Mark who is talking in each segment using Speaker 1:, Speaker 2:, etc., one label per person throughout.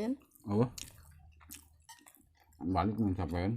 Speaker 1: Ben.
Speaker 2: Apa? Balik mencapai.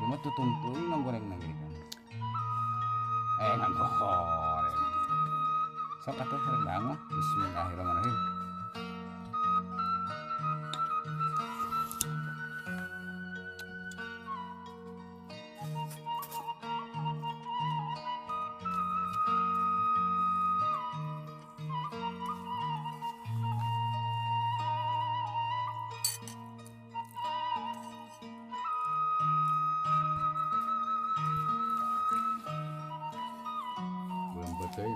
Speaker 2: Cuma tutung tuh nang goreng nang gini kan. Nang goreng. Sok atuh rendang mah. Bismillahirrahmanirrahim. Belum betul.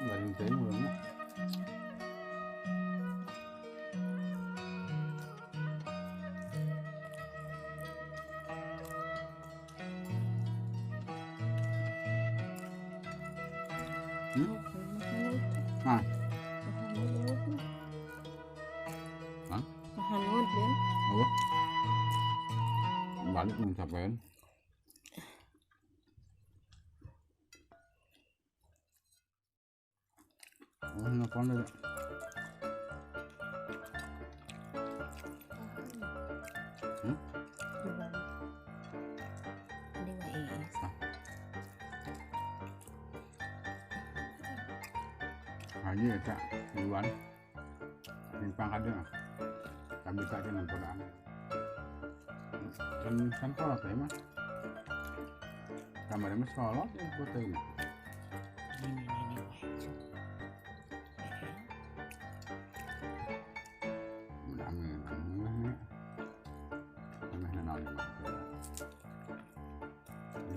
Speaker 2: Lain teh belum. Nah,
Speaker 1: Mahanut Ben.
Speaker 2: apa? Balik mencapai. Oh, nelfon dulu. Hmm?
Speaker 1: Duluan. Hindi maiis.
Speaker 2: Haji ya cak duluan simpang kadang kami tak dengan Quran dan sampel saya mah kamar mas sholat yang foto ini
Speaker 1: Ini wajib.
Speaker 2: amin amin amin nanal ini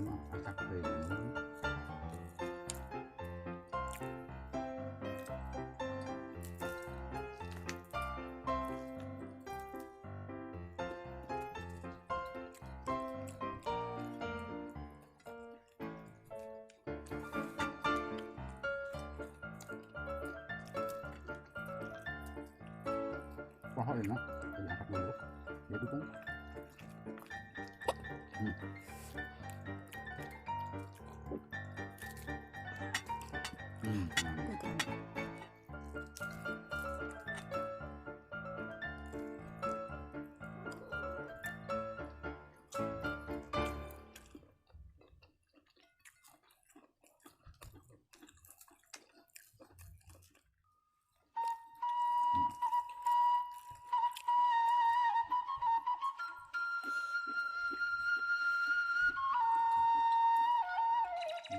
Speaker 2: mah asak teh pohon enak diangkat dulu dia dukung tenang.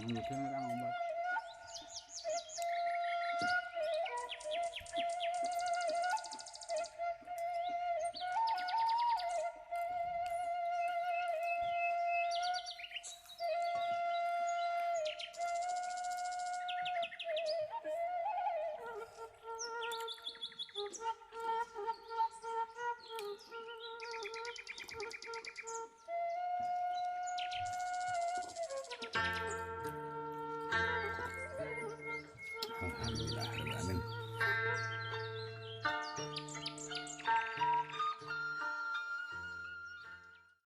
Speaker 2: Mungkin orang obat alhamdulillah amin